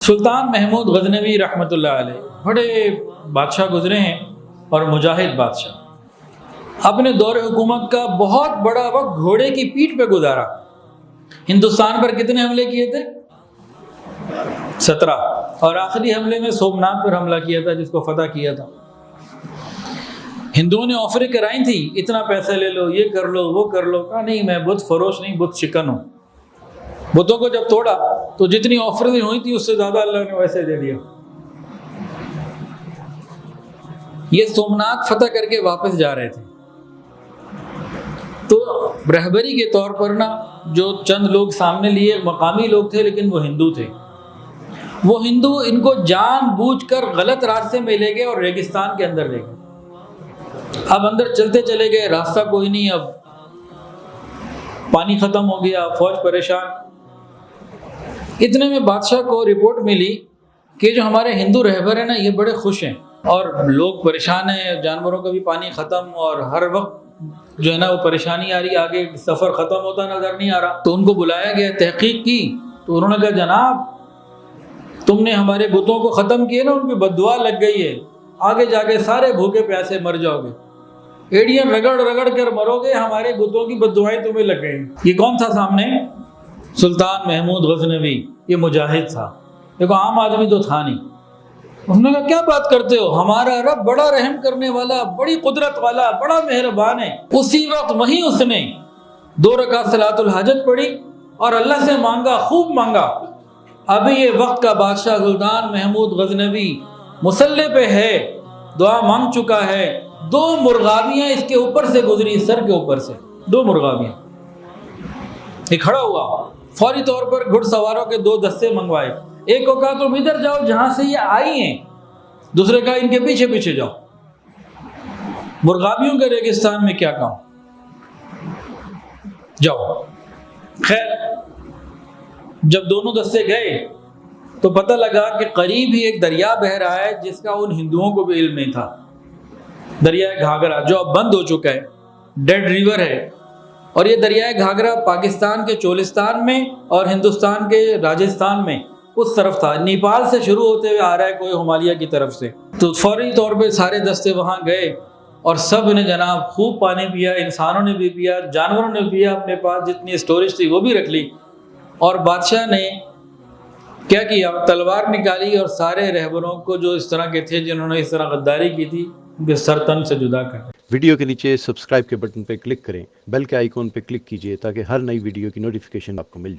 سلطان محمود غزنوی رحمۃ اللہ علیہ بڑے بادشاہ گزرے ہیں اور مجاہد بادشاہ۔ اپنے دور حکومت کا بہت بڑا وقت گھوڑے کی پیٹھ پہ گزارا۔ ہندوستان پر کتنے حملے کیے تھے؟ 17، اور آخری حملے میں سومنات پر حملہ کیا تھا، جس کو فتح کیا تھا۔ ہندوؤں نے آفریں کرائی تھی، اتنا پیسہ لے لو، یہ کر لو، وہ کر لو۔ کہا نہیں، میں بت فروش نہیں، بت شکن ہوں۔ بتوں کو جب توڑا تو جتنی آفریں ہوئی تھی اس سے زیادہ اللہ نے ویسے دے دیا۔ یہ سومنات فتح کر کے واپس جا رہے تھے، تو رہبری کے طور پر جو چند لوگ سامنے لیے مقامی لوگ تھے، لیکن وہ ہندو تھے۔ وہ ہندو ان کو جان بوجھ کر غلط راستے میں لے گئے اور ریگستان کے اندر لے گئے۔ اب اندر چلتے چلے گئے، راستہ کوئی نہیں، اب پانی ختم ہو گیا، فوج پریشان۔ اتنے میں بادشاہ کو رپورٹ ملی کہ جو ہمارے ہندو رہبر ہیں یہ بڑے خوش ہیں، اور لوگ پریشان ہیں، جانوروں کا بھی پانی ختم، اور ہر وقت جو ہے وہ پریشانی آ رہی، آگے سفر ختم ہوتا نظر نہیں آ رہا۔ تو ان کو بلایا گیا، تحقیق کی، تو انہوں نے کہا جناب تم نے ہمارے بتوں کو ختم کیے نا، ان پہ بددعا لگ گئی ہے، آگے جا کے سارے بھوکے پیاسے مر جاؤ گے، ایڑیاں رگڑ رگڑ کر مرو گے، ہمارے بتوں کی بددعائیں تمہیں لگ گئی۔ یہ کون تھا سامنے؟ سلطان محمود غزنوی، یہ مجاہد تھا، دیکھو عام آدمی تو تھا نہیں۔ انہوں نے کہا کیا بات کرتے ہو، ہمارا رب بڑا رحم کرنے والا، بڑی قدرت والا، بڑا مہربان ہے۔ اسی وقت وہیں اس نے 2 رکعت صلاۃ الحاجت پڑھی اور اللہ سے مانگا، خوب مانگا۔ ابھی یہ وقت کا بادشاہ سلطان محمود غزنوی مصلی پہ ہے، دعا مانگ چکا ہے، 2 مرغابیاں اس کے اوپر سے گزری، سر کے اوپر سے 2 مرغابیاں۔ یہ کھڑا ہوا، فوری طور پر گھڑ سواروں کے 2 دستے منگوائے۔ ایک کو کہا تم ادھر جاؤ جہاں سے یہ آئی ہیں، دوسرے کہا ان کے پیچھے پیچھے جاؤ، مرغابیوں کے ریگستان میں کیا کہوں، جاؤ۔ خیر جب دونوں دستے گئے تو پتہ لگا کہ قریب ہی ایک دریا بہہ رہا ہے، جس کا ان ہندوؤں کو بھی علم نہیں تھا، دریائے گھاگرا، جو اب بند ہو چکا ہے، ڈیڈ ریور ہے۔ اور یہ دریائے گھاگرا پاکستان کے چولستان میں اور ہندوستان کے راجستھان میں اس طرف تھا، نیپال سے شروع ہوتے ہوئے آ رہا ہے کوئی ہمالیہ کی طرف سے۔ تو فوری طور پہ سارے دستے وہاں گئے اور سب نے جناب خوب پانی پیا، انسانوں نے بھی پیا، جانوروں نے پیا، اپنے پاس جتنی اسٹوریج تھی وہ بھی رکھ لی۔ اور بادشاہ نے کیا کیا، تلوار نکالی اور سارے رہبروں کو جو اس طرح کے تھے، جنہوں نے اس طرح غداری کی تھی، ان کے سر تن سے جدا کر دیا۔ ویڈیو کے نیچے سبسکرائب کے بٹن پہ کلک کریں، بیل کے آئیکن پہ کلک کیجئے تاکہ ہر نئی ویڈیو کی نوٹیفیکیشن آپ کو مل جائے۔